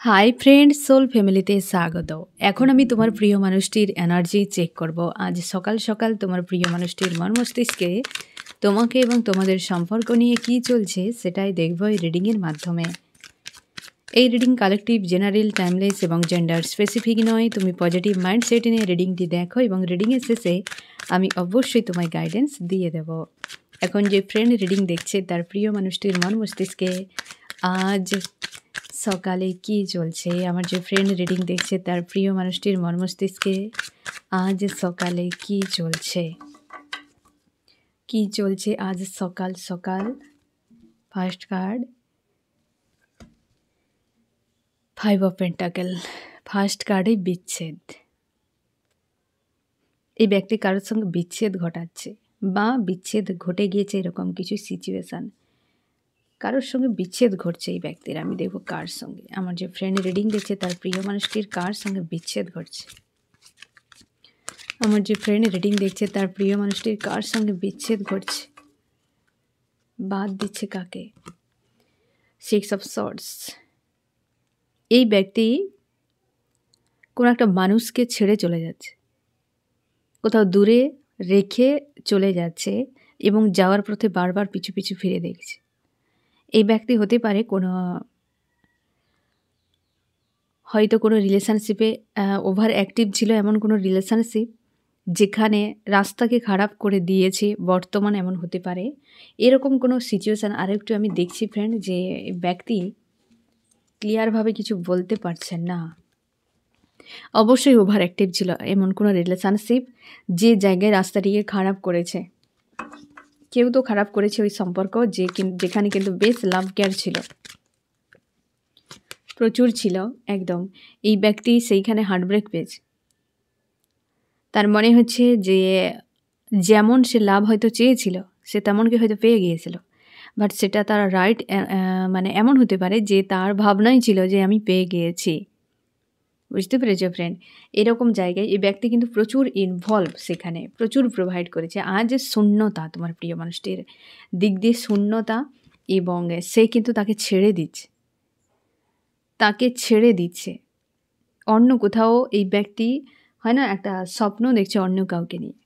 Hi friend soul ফ্যামিলিতে স্বাগত। এখন আমি তোমার প্রিয় মানুষটির এনার্জি চেক করব। আজ সকাল সকাল তোমার প্রিয় মানুষটির মন মস্তিষ্কে তোমাকে এবং তোমাদের সম্পর্ক নিয়ে কি চলছে সেটাই দেখব এই রিডিংয়ের মাধ্যমে। এই রিডিং কালেকটিভ, জেনারেল, টাইমলেস এবং জেন্ডার স্পেসিফিক নয়। তুমি পজিটিভ মাইন্ডসেট নিয়ে রিডিংটি দেখো এবং রিডিংয়ের শেষে আমি অবশ্যই তোমায় গাইডেন্স দিয়ে দেব। এখন যে ফ্রেন্ড রিডিং দেখছে তার প্রিয় মানুষটির মন মস্তিষ্কে আজ সকালে কি চলছে। আমার যে ফ্রেন্ড রিডিং দেখছে তার প্রিয় মানুষটির মন মস্তিষ্কে আজ সকালে কি চলছে আজ সকাল সকাল। First card 5 of pentacle. First কার্ডে বিচ্ছেদ। এই ব্যক্তি কারোর সঙ্গে বিচ্ছেদ ঘটাচ্ছে বা বিচ্ছেদ ঘটে গিয়েছে এরকম কিছু সিচুয়েশান। কারোর সঙ্গে বিচ্ছেদ ঘটছে এই ব্যক্তির। আমি দেখব কার সঙ্গে। আমার যে ফ্রেন্ড রিডিং দেখছে তার প্রিয় মানুষটির কার সঙ্গে বিচ্ছেদ ঘটছে। আমার যে ফ্রেন্ড রিডিং দেখছে তার প্রিয় মানুষটির কার সঙ্গে বিচ্ছেদ ঘটছে। বাদ দিচ্ছে কাকে? 6 অফ সর্ডস। এই ব্যক্তি কোনো একটা মানুষকে ছেড়ে চলে যাচ্ছে, কোথাও দূরে রেখে চলে যাচ্ছে এবং যাওয়ার পথে বারবার পিছু পিছু ফিরে দেখছে। এই ব্যক্তি হতে পারে হয়তো কোনো রিলেশনশিপে ওভার অ্যাক্টিভ ছিল, এমন কোনো রিলেশনশিপ যেখানে রাস্তাকে খারাপ করে দিয়েছে, বর্তমান এমন হতে পারে। এরকম কোনো সিচুয়েশান আরেকটু আমি দেখছি ফ্রেন্ড, যে ব্যক্তি ক্লিয়ারভাবে কিছু বলতে পারছেন না। অবশ্যই ওভার অ্যাক্টিভ ছিল এমন কোনো রিলেশনশিপ যে জায়গায় রাস্তাটিকে খারাপ করেছে। কেউ তো খারাপ করেছে ওই সম্পর্ক, যেখানে কিন্তু বেশ লাভ কেয়ার ছিল, প্রচুর ছিল একদম। এই ব্যক্তি সেইখানে হার্টব্রেক পেয়েছে। তার মনে হচ্ছে যে যেমন সে লাভ হয়তো চেয়েছিল সে তেমনকে হয়তো পেয়ে গিয়েছিল, বাট সেটা তার রাইট মানে এমন হতে পারে যে তার ভাবনাই ছিল যে আমি পেয়ে গিয়েছি। বুঝতে পেরেছো ফ্রেন্ড? এরকম জায়গায় এই ব্যক্তি কিন্তু প্রচুর ইনভলভ, সেখানে প্রচুর প্রোভাইড করেছে। আজ শূন্যতা, তোমার প্রিয় মানুষটির দিক দিয়ে শূন্যতা, এবং সে কিন্তু তাকে ছেড়ে দিচ্ছে অন্য কোথাও। এই ব্যক্তি হয় না, একটা স্বপ্ন দেখছে অন্য কাউকে নিয়ে,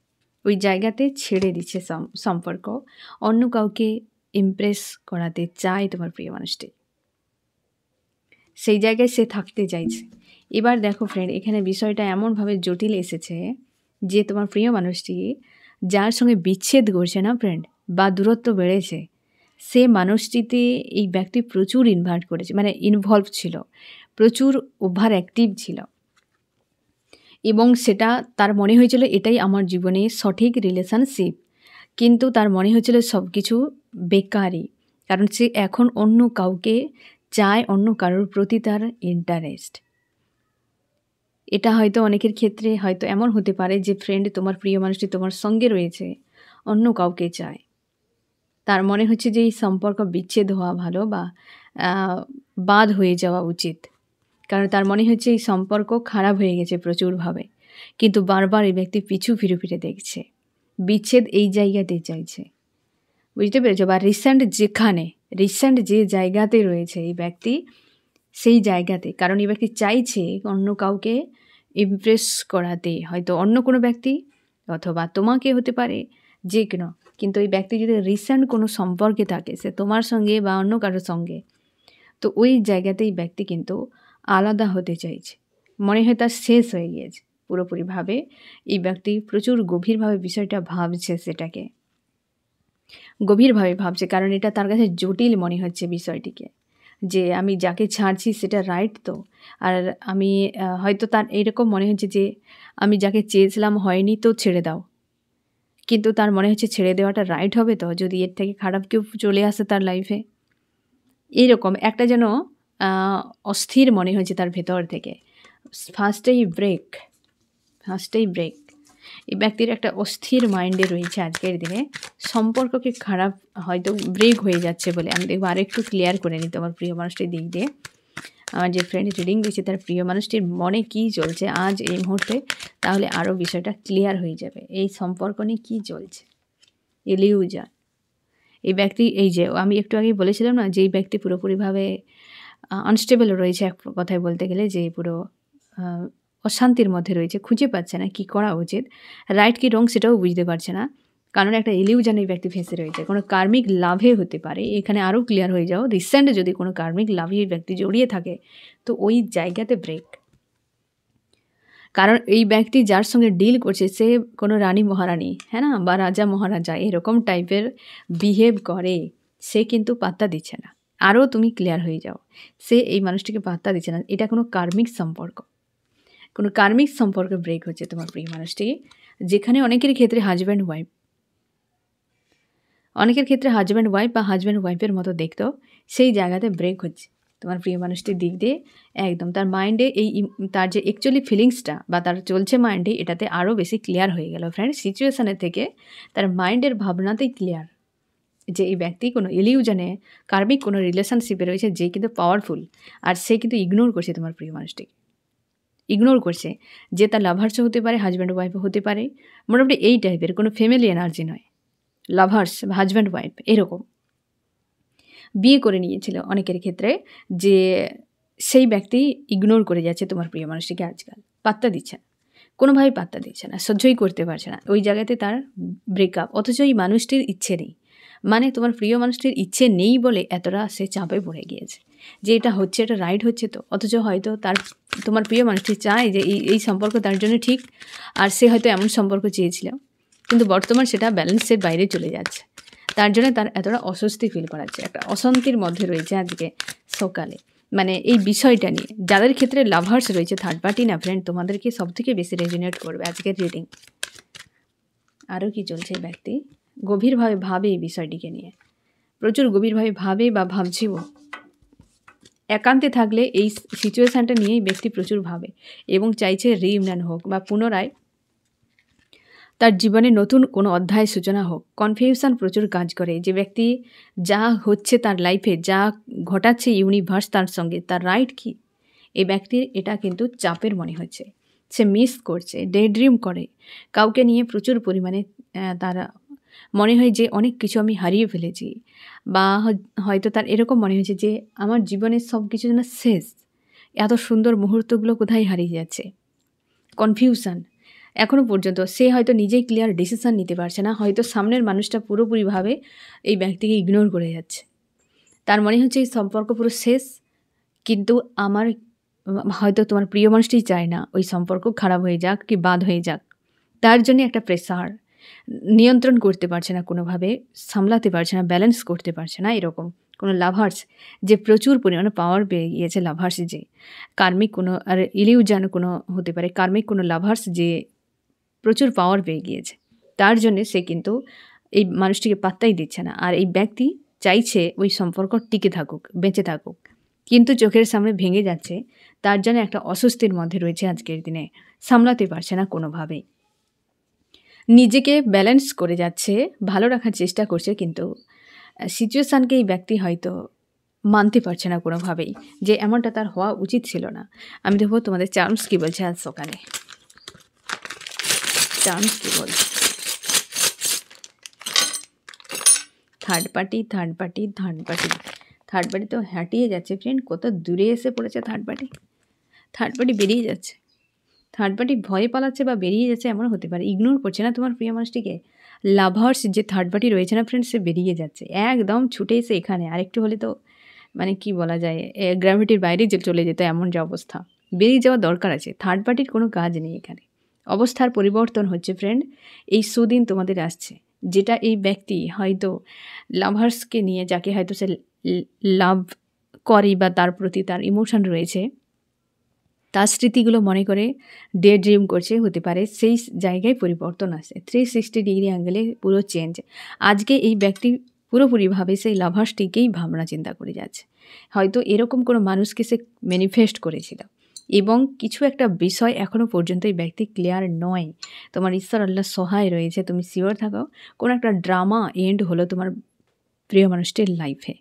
ওই জায়গাতে ছেড়ে দিচ্ছে সম্পর্ক, অন্য কাউকে ইমপ্রেস করাতে চায় তোমার প্রিয় মানুষটি। সেই জায়গায় সে থাকতে চাইছে। এবার দেখো ফ্রেন্ড, এখানে বিষয়টা এমনভাবে জটিল এসেছে যে তোমার প্রিয় মানুষটি যার সঙ্গে বিচ্ছেদ করছে না ফ্রেন্ড, বা দূরত্ব বেড়েছে, সে মানুষটিতে এই ব্যক্তি প্রচুর ইনভলভ ছিল, প্রচুর ওভার অ্যাক্টিভ ছিল, এবং সেটা তার মনে হয়েছিল এটাই আমার জীবনে সঠিক রিলেশনশিপ। কিন্তু তার মনে হয়েছিল সব কিছু বেকারই, কারণ সে এখন অন্য কাউকে চায়, অন্য কারোর প্রতি তার ইন্টারেস্ট। এটা হয়তো অনেকের ক্ষেত্রে হয়তো এমন হতে পারে যে ফ্রেন্ড, তোমার প্রিয় মানুষটি তোমার সঙ্গে রয়েছে, অন্য কাউকে চায়। তার মনে হচ্ছে যে এই সম্পর্ক বিচ্ছেদ হওয়া ভালো, বা বাদ হয়ে যাওয়া উচিত, কারণ তার মনে হচ্ছে এই সম্পর্ক খারাপ হয়ে গেছে প্রচুরভাবে। কিন্তু বারবার এই ব্যক্তি পিছু ফিরে দেখছে, বিচ্ছেদ এই জায়গাতেই চাইছে। বুঝতে পেরেছো? বা রিসেন্ট যে জায়গাতে রয়েছে এই ব্যক্তি, সেই জায়গাতে, কারণ এই ব্যক্তি চাইছে অন্য কাউকে ইমপ্রেস করাতে, হয়তো অন্য কোনো ব্যক্তি অথবা তোমাকে হতে পারে, যে কোনো। কিন্তু এই ব্যক্তি যদি রিসেন্ট কোনো সম্পর্কে থাকে, সে তোমার সঙ্গে বা অন্য কারোর সঙ্গে, তো ওই জায়গাতেই ব্যক্তি কিন্তু আলাদা হতে চাইছে। মনে হয় তার শেষ হয়ে গিয়েছে পুরোপুরিভাবে। এই ব্যক্তি প্রচুর গভীরভাবে বিষয়টা ভাবছে, সেটাকে গভীরভাবে ভাবছে, কারণ এটা তার কাছে জটিল মনে হচ্ছে বিষয়টিকে, যে আমি যাকে ছাড়ছি সেটা রাইট তো। আর আমি হয়তো তার এইরকম মনে হচ্ছে যে আমি যাকে চেয়েছিলাম হয়নি, তো ছেড়ে দাও। কিন্তু তার মনে হচ্ছে ছেড়ে দেওয়াটা রাইট হবে তো, যদি এর থেকে খারাপ কেউ চলে আসে তার লাইফে। এইরকম একটা যেন অস্থির মনে হয়েছে তার ভেতর থেকে। ফার্স্টেই ব্রেক। এই ব্যক্তির একটা অস্থির মাইন্ডে রয়েছে আজকের দিনে, সম্পর্ককে খারাপ হয়তো ব্রেক হয়ে যাচ্ছে বলে। আমি দেখবো আরেকটু ক্লিয়ার করে নিই তোমার প্রিয় মানুষটির দিক দিয়ে। আমার যে ফ্রেন্ড রিডিং দিয়েছে তার প্রিয় মানুষটির মনে কী চলছে আজ এই মুহূর্তে, তাহলে আরও বিষয়টা ক্লিয়ার হয়ে যাবে। এই সম্পর্ক নিয়ে কী চলছে। ইলিউশন। এই ব্যক্তি, এই যে আমি একটু আগেই বলেছিলাম না, যে এই ব্যক্তি পুরোপুরিভাবে আনস্টেবল রয়েছে, এক কথায় বলতে গেলে যে পুরো অশান্তির মধ্যে রয়েছে, খুঁজে পাচ্ছে না কি করা উচিত, রাইট কি রং সেটাও বুঝতে পারছে না। কারণ একটা ইলিউশন এই ব্যক্তি ফেঁসে রয়েছে, কোনো কার্মিক লাভে হতে পারে। এখানে আরও ক্লিয়ার হয়ে যাও, রিসেন্ট যদি কোনো কার্মিক লাভে এই ব্যক্তি জড়িয়ে থাকে তো ওই জায়গাতে ব্রেক। কারণ এই ব্যক্তি যার সঙ্গে ডিল করছে সে কোনো রানী মহারানী, হ্যাঁ না, বা রাজা মহারাজা এরকম টাইপের বিহেভ করে, সে কিন্তু পাত্তা দিচ্ছে না। আরও তুমি ক্লিয়ার হয়ে যাও, সে এই মানুষটিকে পাত্তা দিচ্ছে না। এটা কোনো কার্মিক সম্পর্ক, কোনো কার্মিক সম্পর্কে ব্রেক হচ্ছে তোমার প্রিয় মানুষটি, যেখানে অনেকের ক্ষেত্রে হাজব্যান্ড ওয়াইফ, অনেকের ক্ষেত্রে হাজব্যান্ড ওয়াইফ বা হাজব্যান্ড ওয়াইফের মতো দেখতো, সেই জায়গাতে ব্রেক হচ্ছে তোমার প্রিয় মানুষটির দিক দিয়ে। একদম তার মাইন্ডে এই তার যে অ্যাকচুয়ালি ফিলিংসটা বা তার চলছে মাইন্ডে, এটাতে আরও বেশি ক্লিয়ার হয়ে গেল ফ্রেন্ড। সিচুয়েশানের থেকে তার মাইন্ডের ভাবনাতেই ক্লিয়ার যে এই ব্যক্তি কোনো ইলিউশনে কার্মিক কোনো রিলেশনশিপে রয়েছে, যে কিন্তু পাওয়ারফুল, আর সে কিন্তু ইগনোর করছে তোমার প্রিয় মানুষটিকে, ইগনোর করছে। যে তার লাভার্সও হতে পারে, হাজব্যান্ড ওয়াইফও হতে পারে, মোটামুটি এই টাইপের, কোনো ফ্যামিলি এনার্জি নয়, লাভার্স হাজব্যান্ড ওয়াইফ এরকম। বিয়ে করে নিয়েছিল অনেকের ক্ষেত্রে, যে সেই ব্যক্তি ইগনোর করে যাচ্ছে তোমার প্রিয় মানুষটিকে, আজকাল পাত্তা দিচ্ছে না, কোনোভাবেই পাত্তা দিচ্ছে না, সহ্যই করতে পারছে না, ওই জায়গাতে তার ব্রেকআপ। অথচ এই মানুষটির ইচ্ছে নেই, মানে তোমার প্রিয় মানুষটির ইচ্ছে নেই বলে এতটা সে চাপে পড়ে গিয়েছে যে এটা হচ্ছে, এটা রাইট হচ্ছে তো। অথচ হয়তো তোমার প্রিয় মানুষটি চায় যে এই সম্পর্ক তার জন্য ঠিক, আর সে হয়তো এমন সম্পর্ক চেয়েছিল, কিন্তু বর্তমান সেটা ব্যালেন্সের বাইরে চলে যাচ্ছে, তার জন্য তার এতটা অস্বস্তি ফিল করাচ্ছে, একটা অশান্তির মধ্যে রয়েছে আজকে সকালে। মানে এই বিষয়টা নিয়ে যাদের ক্ষেত্রে লাভার্স রয়েছে, থার্ড পার্টি না ফ্রেন্ড, তোমাদেরকে সবথেকে বেশি রেজোনেট করবে আজকের রিডিং। আরও কি চলছে, ব্যক্তি গভীরভাবে ভাবে এই বিষয়টিকে নিয়ে, প্রচুর গভীরভাবে ভাবে বা ভাবছেও। একান্তে থাকলে এই সিচুয়েশানটা নিয়েই ব্যক্তি প্রচুর ভাবে এবং চাইছে রিইউনিয়ন হোক বা পুনরায় তার জীবনে নতুন কোনো অধ্যায় সূচনা হোক। কনফিউশন প্রচুর কাজ করে, যে ব্যক্তি যা হচ্ছে তার লাইফে, যা ঘটাচ্ছে ইউনিভার্স তার সঙ্গে, তার রাইট কি, এই ব্যক্তির এটা কিন্তু চাপের মনে হচ্ছে। সে মিস করছে, ডে ড্রিম করে, কাউকে নিয়ে প্রচুর পরিমাণে তার মনে হয় যে অনেক কিছু আমি হারিয়ে ফেলেছি, বা হয়তো তার এরকম মনে হয়েছে যে আমার জীবনের সব কিছু যেন শেষ, এত সুন্দর মুহূর্তগুলো কোথায় হারিয়ে যাচ্ছে। কনফিউশন এখনও পর্যন্ত সে হয়তো নিজেই ক্লিয়ার ডিসিশান নিতে পারছে না, হয়তো সামনের মানুষটা পুরোপুরিভাবে এই ব্যক্তিকে ইগনোর করে যাচ্ছে। তার মনে হচ্ছে এই সম্পর্ক পুরো শেষ, কিন্তু আমার হয়তো তোমার প্রিয় মানুষটি চায় না ওই সম্পর্ক খারাপ হয়ে যাক কি বাদ হয়ে যাক। তার জন্য একটা প্রেসার, নিয়ন্ত্রণ করতে পারছে না কোনোভাবে, সামলাতে পারছে না, ব্যালেন্স করতে পারছে না। এরকম কোনো লাভার্স যে প্রচুর পরিমাণে পাওয়ার পেয়ে গিয়েছে, লাভার্স যে কার্মিক কোনো, আর ইলিউশন কোনো হতে পারে, কার্মিক কোনো লাভার্স যে প্রচুর পাওয়ার পেয়ে গিয়েছে, তার জন্যে সে কিন্তু এই মানুষটিকে পাত্তাই দিচ্ছে না। আর এই ব্যক্তি চাইছে ওই সম্পর্ক টিকে থাকুক, বেঁচে থাকুক, কিন্তু চোখের সামনে ভেঙে যাচ্ছে, তার জন্য একটা অস্বস্তির মধ্যে রয়েছে আজকের দিনে, সামলাতে পারছে না কোনোভাবেই, নিজেকে ব্যালেন্স করে যাচ্ছে, ভালো রাখার চেষ্টা করছে, কিন্তু সিচুয়েশানকে এই ব্যক্তি হয়তো মানতে পারছে না কোনোভাবেই, যে এমনটা তার হওয়া উচিত ছিল না। আমি দেখবো তোমাদের চার্মস কী বলছে আজ সকালে, চার্মস কী বলছে। Third party, third party, third party, third party তো হাঁটিয়ে যাচ্ছে ফ্রেন্ড, কত দূরে এসে পড়েছে থার্ড পার্টি। থার্ড পার্টি বেরিয়ে যাচ্ছে, থার্ড পার্টি ভয়ে পালাচ্ছে বা বেরিয়ে যাচ্ছে, এমন হতে পারে, ইগনোর করছে না তোমার প্রিয় মানুষটিকে। লাভার্স যে থার্ড পার্টি রয়েছে না ফ্রেন্ড, সে বেরিয়ে যাচ্ছে, একদম ছুটে এসে এখানে। আরেকটু হলে তো মানে কি বলা যায়, গ্র্যাভিটির বাইরে যে চলে যেত, এমন যে অবস্থা, বেরিয়ে যাওয়া দরকার আছে। থার্ড পার্টির কোনো কাজ নেই এখানে, অবস্থার পরিবর্তন হচ্ছে ফ্রেন্ড। এই সুদিন তোমাদের আসছে, যেটা এই ব্যক্তি হয়তো লাভার্সকে নিয়ে, যাকে হয়তো সে লাভ করে বা তার প্রতি তার ইমোশন রয়েছে, তার স্মৃতিগুলো মনে করে ডে ড্রিম করছে, হতে পারে সেই জায়গায় পরিবর্তন আসে, 360 ডিগ্রি অ্যাঙ্গেলে পুরো চেঞ্জ। আজকে এই ব্যক্তি পুরোপুরিভাবে সেই লাভার্সটিকেই ভাবনা চিন্তা করে যাচ্ছে, হয়তো এরকম কোনো মানুষকে সে ম্যানিফেস্ট করেছিল, এবং কিছু একটা বিষয় এখনও পর্যন্ত এই ব্যক্তি ক্লিয়ার নয়। তোমার ঈশ্বর আল্লাহ সহায় রয়েছে, তুমি শিওর থাকো কোনো একটা ড্রামা এন্ড হলো তোমার প্রিয় মানুষটির লাইফে,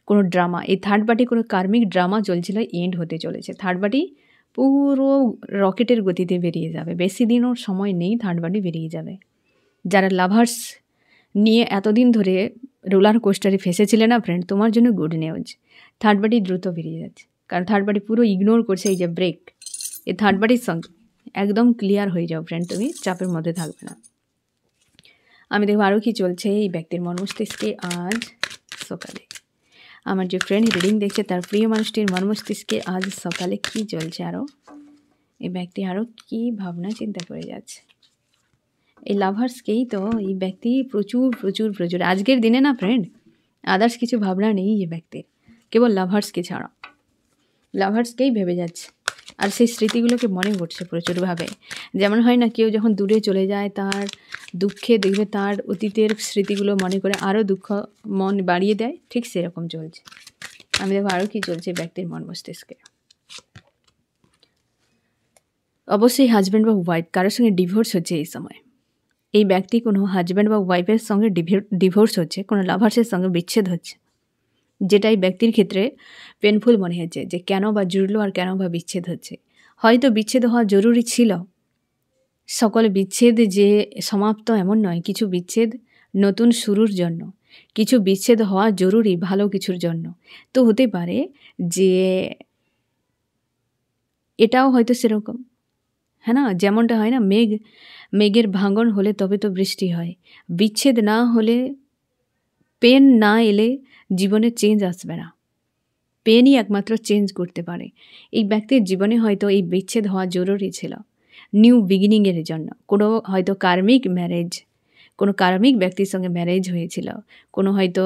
কোনো ড্রামা, এই থার্ড পার্টি কোনো কার্মিক ড্রামা চলছিল, এন্ড হতে চলেছে। থার্ড পার্টি পুরো রকেটের গতিতে বেরিয়ে যাবে, বেশি দিনও সময় নেই, থার্ড পার্টি বেরিয়ে যাবে। যারা লাভার্স নিয়ে এতদিন ধরে রোলার কোস্টারে ফেসেছিলে না ফ্রেন্ড, তোমার জন্য গুড নিউজ, থার্ড পার্টি দ্রুত বেরিয়ে যাচ্ছে, কারণ থার্ড পার্টি পুরো ইগনোর করছে এই যে ব্রেক। এই থার্ড পার্টির সঙ্গে একদম ক্লিয়ার হয়ে যাও ফ্রেন্ড, তুমি চাপের মধ্যে থাকবে না। আমি দেখবো আরও কি চলছে এই ব্যক্তির মর্মস্তিষ্কে আজ সকালে। আমার যে ফ্রেন্ড রিডিং দেখছে তার প্রিয় মানুষটির মর্মস্তিষ্কে আজ সকালে কি চলছে, আরও এই ব্যক্তি আরও কি ভাবনা চিন্তা করে যাচ্ছে। এই লাভার্সকেই তো এই ব্যক্তি প্রচুর প্রচুর প্রচুর আজকের দিনে না ফ্রেন্ড, আদার্স কিছু ভাবনা নেই এই ব্যক্তির, কেবল লাভার্সকে ছাড়া লাভার্সকেই ভেবে যাচ্ছে। আর সেই স্মৃতিগুলোকে মনে করছে প্রচুরভাবে। যেমন হয় না, কেউ যখন দূরে চলে যায় তার দুঃখে দেখবে তার অতীতের স্মৃতিগুলো মনে করে আরও দুঃখ মন বাড়িয়ে দেয়, ঠিক সেরকম চলছে। আমি দেখো আরও কি চলছে ব্যক্তির মন মস্তিষ্কে। অবশ্যই হাজব্যান্ড বা ওয়াইফ কারোর সঙ্গে ডিভোর্স হচ্ছে এই সময়। এই ব্যক্তি কোনো হাজব্যান্ড বা ওয়াইফের সঙ্গে ডিভোর্স হচ্ছে, কোনো লাভার্সের সঙ্গে বিচ্ছেদ হচ্ছে, যেটা এই ব্যক্তির ক্ষেত্রে পেনফুল মনে হচ্ছে যে কেন বা জুড়লো আর কেন বা বিচ্ছেদ হচ্ছে। হয়তো বিচ্ছেদ হওয়া জরুরি ছিল, সকল বিচ্ছেদ যে সমাপ্ত এমন নয়, কিছু বিচ্ছেদ নতুন শুরুর জন্য, কিছু বিচ্ছেদ হওয়া জরুরি ভালো কিছুর জন্য। তো হতে পারে যে এটাও হয়তো সেরকম, হ্যাঁ না, যেমনটা হয় না, মেঘের ভাঙন হলে তবে তো বৃষ্টি হয়। বিচ্ছেদ না হলে, পেন না এলে জীবনে চেঞ্জ আসবে না। পেনই একমাত্র চেঞ্জ করতে পারে। এই ব্যক্তির জীবনে হয়তো এই বিচ্ছেদ হওয়া জরুরি ছিল নিউ বিগিনিংয়ের জন্য। কোনো হয়তো কার্মিক ম্যারেজ, কোনো কার্মিক ব্যক্তির সঙ্গে ম্যারেজ হয়েছিল, কোনো হয়তো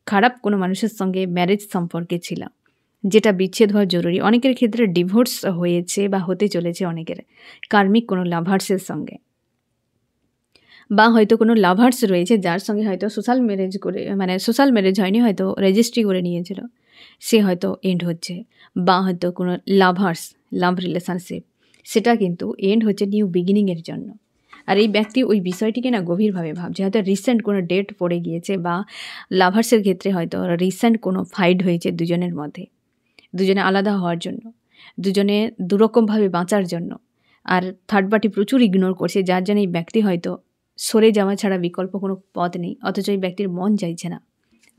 খারাপ কোনো মানুষের সঙ্গে ম্যারেজ সম্পর্কে ছিল, যেটা বিচ্ছেদ হওয়া জরুরি। অনেকের ক্ষেত্রে ডিভোর্স হয়েছে বা হতে চলেছে অনেকের কার্মিক কোনো লাভার্সের সঙ্গে, বা হয়তো কোনো লাভার্স রয়েছে যার সঙ্গে হয়তো সোশ্যাল ম্যারেজ করে, মানে সোশ্যাল ম্যারেজ হয়নি, হয়তো রেজিস্ট্রি করে নিয়েছিল, সে হয়তো এন্ড হচ্ছে। বা হয়তো কোনো লাভ রিলেশনশিপ, সেটা কিন্তু এন্ড হচ্ছে নিউ বিগিনিংয়ের জন্য। আর এই ব্যক্তি ওই বিষয়টিকে না গভীরভাবে ভাবছে। হয়তো রিসেন্ট কোনো ডেট পড়ে গিয়েছে, বা লাভার্সের ক্ষেত্রে হয়তো রিসেন্ট কোনো ফাইট হয়েছে দুজনের মধ্যে, দুজনে আলাদা হওয়ার জন্য, দুজনে দুরকমভাবে বাঁচার জন্য। আর থার্ড পার্টি প্রচুর ইগনোর করছে, যার জন্য এই ব্যক্তি হয়তো সরে যাওয়া ছাড়া বিকল্প কোনো পথ নেই, অথচ এই ব্যক্তির মন চাইছে না।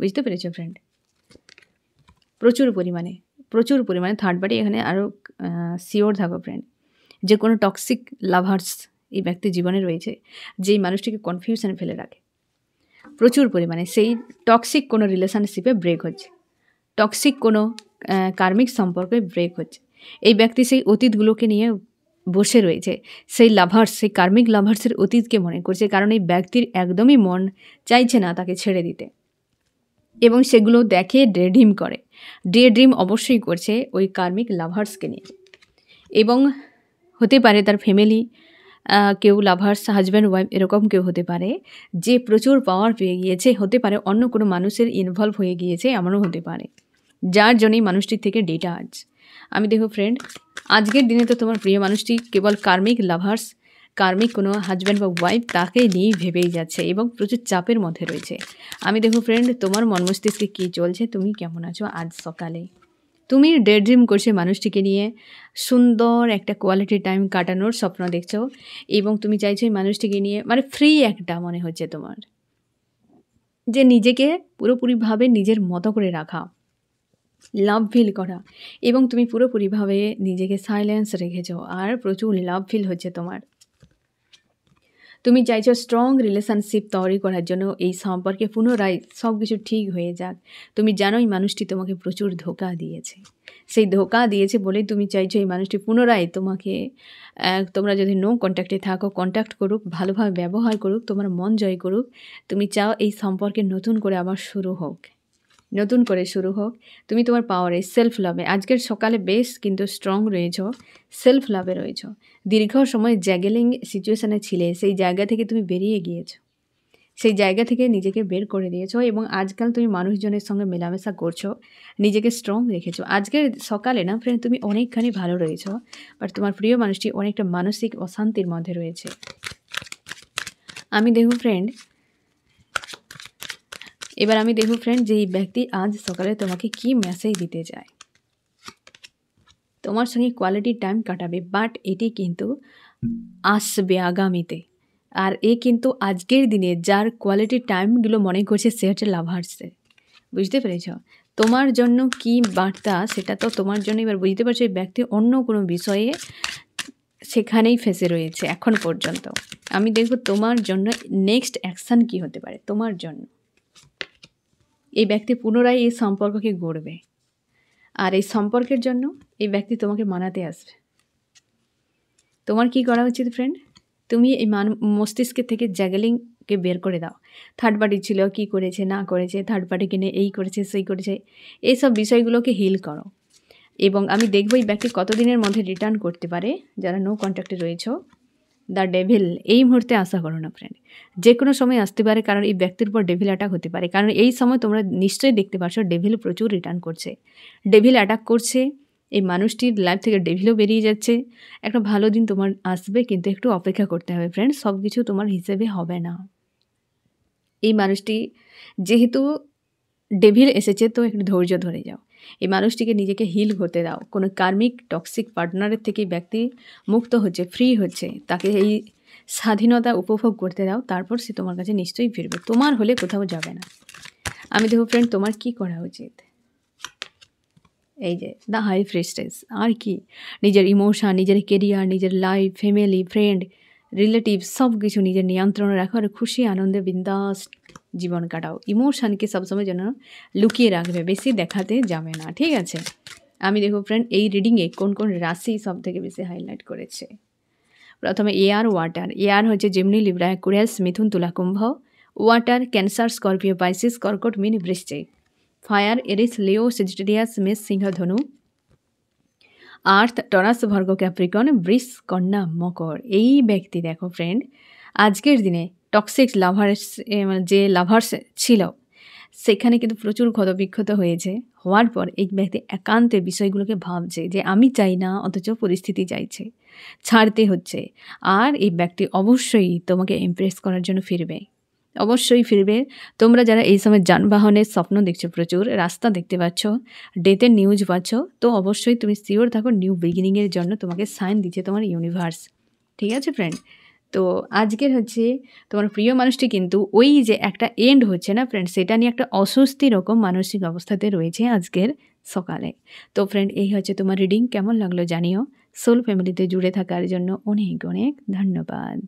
বুঝতে পেরেছো ফ্রেন্ড? প্রচুর পরিমাণে থার্ড পার্টি এখানে আরও শিওর থাকো ফ্রেন্ড, যে কোনো টক্সিক লাভার্স এই ব্যক্তির জীবনে রয়েছে, যেই মানুষটিকে কনফিউশনে ফেলে রাখে প্রচুর পরিমাণে। সেই টক্সিক কোনো রিলেশনশিপে ব্রেক হচ্ছে, টক্সিক কোনো কার্মিক সম্পর্কে ব্রেক হচ্ছে। এই ব্যক্তি সেই অতীতগুলোকে নিয়ে বসে রয়েছে, সেই লাভার্স, সেই কার্মিক লাভার্সের অতীতকে মনে করছে, কারণ এই ব্যক্তির একদমই মন চাইছে না তাকে ছেড়ে দিতে, এবং সেগুলো দেখে ডে ড্রিম অবশ্যই করছে ওই কার্মিক লাভার্সকে নিয়ে। এবং হতে পারে তার ফ্যামিলি, কেউ লাভার্স, হাজব্যান্ড ওয়াইফ এরকম কেউ হতে পারে যে প্রচুর পাওয়ার পেয়ে গিয়েছে, হতে পারে অন্য কোনো মানুষের ইনভলভ হয়ে গিয়েছে, এমনও হতে পারে, যার জন্যই মানুষটির থেকে ডিটাচ। আমি দেখো ফ্রেন্ড, আজকের দিনে তো তোমার প্রিয় মানুষটি কেবল কার্মিক লাভার্স, কার্মিক কোনো হাজব্যান্ড বা ওয়াইফ তাকে নিয়েই ভেবেই যাচ্ছে এবং প্রচুর চাপের মধ্যে রয়েছে। আমি দেখো ফ্রেন্ড, তোমার মন মস্তিষ্কে কী চলছে, তুমি কেমন আছো আজ সকালে। তুমি ডে ড্রিম করছে মানুষটিকে নিয়ে, সুন্দর একটা কোয়ালিটি টাইম কাটানোর স্বপ্ন দেখছো, এবং তুমি চাইছো এই মানুষটিকে নিয়ে, মানে ফ্রি একটা মনে হচ্ছে তোমার, যে নিজেকে পুরোপুরিভাবে নিজের মতো করে রাখা, লাভ ফিল করা, এবং তুমি পুরোপুরিভাবে নিজেকে সাইলেন্স রেখেছো, আর প্রচুর লাভ ফিল হচ্ছে তোমার। তুমি চাইছো স্ট্রং রিলেশনশিপ তৈরি করার জন্য, এই সম্পর্কে পুনরায় সব কিছু ঠিক হয়ে যাক। তুমি জানো এই মানুষটি তোমাকে প্রচুর ধোঁকা দিয়েছে, সেই ধোঁকা দিয়েছে বলেই তুমি চাইছো এই মানুষটি পুনরায় তোমাকে, তোমরা যদি নো কন্ট্যাক্টে থাকো, কন্ট্যাক্ট করুক, ভালোভাবে ব্যবহার করুক, তোমার মন জয় করুক। তুমি চাও এই সম্পর্কে নতুন করে আবার শুরু হোক, নতুন করে শুরু হোক। তুমি তোমার পাওয়ারে, সেলফ লাভে আজকের সকালে বেশ কিন্তু স্ট্রং রয়েছ, সেলফ লাভে রয়েছ। দীর্ঘ সময় জ্যাগেলিং সিচুয়েশানে ছিলে, সেই জায়গা থেকে তুমি বেরিয়ে গিয়েছো, সেই জায়গা থেকে নিজেকে বের করে দিয়েছো, এবং আজকাল তুমি মানুষজনের সঙ্গে মেলামেশা করছো, নিজেকে স্ট্রং রেখেছো। আজকের সকালে না ফ্রেন্ড, তুমি অনেকখানি ভালো রয়েছো, বাট তোমার প্রিয় মানুষটি অনেকটা মানসিক অশান্তির মধ্যে রয়েছে। আমি দেখব ফ্রেন্ড, এবার আমি দেখব ফ্রেন্ড, যে এই ব্যক্তি আজ সকালে তোমাকে কি মেসেজ দিতে চায়। তোমার সঙ্গে কোয়ালিটি টাইম কাটাবে, বাট এটি কিন্তু আসবে আগামীতে। আর এ কিন্তু আজকের দিনে যার কোয়ালিটি টাইমগুলো মনে করছে সে হচ্ছে লাভার্সে। বুঝতে পেরেছ? তোমার জন্য কি বার্তা সেটা তো তোমার জন্য। এবার বুঝতে পারছো এই ব্যক্তি অন্য কোনো বিষয়ে সেখানেই ফেঁসে রয়েছে এখন পর্যন্ত। আমি দেখব তোমার জন্য নেক্সট অ্যাকশান কি হতে পারে তোমার জন্য। এই ব্যক্তি পুনরায় এই সম্পর্ককে গড়বে, আর এই সম্পর্কের জন্য এই ব্যক্তি তোমাকে মানাতে আসবে। তোমার কি করা উচিত ফ্রেন্ড? তুমি এই মস্তিষ্কের থেকে জ্যাগলিংকে বের করে দাও। থার্ড পার্টি ছিল, কি করেছে না করেছে, থার্ড পার্টিকে নিয়ে এই করেছে সেই করেছে, এইসব বিষয়গুলোকে হিল করো। এবং আমি দেখব এই ব্যক্তি কতদিনের মধ্যে রিটার্ন করতে পারে। যারা নো কন্ট্যাক্টে রয়েছ, দ্য ডেভিল এই মুহূর্তে আশা করো না ফ্রেন্ড, যে কোনো সময় আসতে পারে, কারণ এই ব্যক্তির উপর ডেভিল অ্যাটাক হতে পারে। কারণ এই সময় তোমরা নিশ্চয়ই দেখতে পাচ্ছ ডেভিল প্রচুর রিটার্ন করছে, ডেভিল অ্যাটাক করছে। এই মানুষটির লাইফ থেকে ডেভিলও বেরিয়ে যাচ্ছে। একটা ভালো দিন তোমার আসবে, কিন্তু একটু অপেক্ষা করতে হবে ফ্রেন্ড, সব কিছু তোমার হিসেবে হবে না। এই মানুষটি যেহেতু ডেভিল এসেছে, তো একটু ধৈর্য ধরে যাও। এই মানুষটিকে নিজেকে হিল করতে দাও। কোনো কার্মিক টক্সিক পার্টনারের থেকে ব্যক্তি মুক্ত হচ্ছে, ফ্রি হচ্ছে, তাকে এই স্বাধীনতা উপভোগ করতে দাও। তারপর সে তোমার কাছে নিশ্চয়ই ফিরবে, তোমার হলে কোথাও যাবে না। আমি দেখো ফ্রেন্ড, তোমার কি করা উচিত? এই যে দ্য হাই প্রিস্টেস। আর কি, নিজের ইমোশন, নিজের কেরিয়ার, নিজের লাইফ, ফ্যামিলি, ফ্রেন্ড, রিলেটিভ সব কিছু নিজের নিয়ন্ত্রণে রাখো, আর খুশি আনন্দে বিন্দাস জীবন কাটাও। ইমোশনকে সবসময় যেন লুকিয়ে রাখবে, বেশি দেখাতে যাবে না, ঠিক আছে? আমি দেখো ফ্রেন্ড, এই রিডিংয়ে কোন কোন রাশি সব থেকে বেশি হাইলাইট করেছে। প্রথমে এয়ার ওয়াটার। এয়ার হচ্ছে জেমিনি, লিব্রা, অ্যাকুয়ারিয়াস, মিথুন, তুলা, কুম্ভ। ওয়াটার ক্যান্সার, স্করপিও, পাইসিস, কর্কট, মীন, বৃশ্চিক। ফায়ার এরিস, লিও, সেজিটেরিয়াস, মেষ, সিংহ, ধনু। আর্থ টরাস, ভার্গ, ক্যাপ্রিকন, বৃষ, কন্যা, মকর। এই ব্যক্তি দেখো ফ্রেন্ড, আজকের দিনে টক্সিক লাভার্স, যে লাভার্স ছিল সেখানে কিন্তু প্রচুর ক্ষতবিক্ষত হয়েছে। হওয়ার পর এই ব্যক্তি একান্তে বিষয়গুলোকে ভাবছে যে আমি চাই না, অথচ পরিস্থিতি চাইছে, ছাড়তে হচ্ছে। আর এই ব্যক্তি অবশ্যই তোমাকে ইমপ্রেস করার জন্য ফিরবে, অবশ্যই ফিরবে। তোমরা যারা এই সময় যানবাহনের স্বপ্ন দেখছো, প্রচুর রাস্তা দেখতে পাচ্ছ, ডেথের নিউজ পাচ্ছ, তো অবশ্যই তুমি শিওর থাকো নিউ বিগিনিংয়ের জন্য তোমাকে সাইন দিচ্ছে তোমার ইউনিভার্স, ঠিক আছে ফ্রেন্ড? তো আজকের হচ্ছে তোমার প্রিয় মানুষটি কিন্তু ওই যে একটা এন্ড হচ্ছে না ফ্রেন্ড, সেটা নিয়ে একটা অস্বস্তি রকম মানসিক অবস্থাতে রয়েছে আজকের সকালে। তো ফ্রেন্ড, এই হচ্ছে তোমার রিডিং, কেমন লাগলো জানিও। সোল ফ্যামিলিতে জুড়ে থাকার জন্য অনেক অনেক ধন্যবাদ।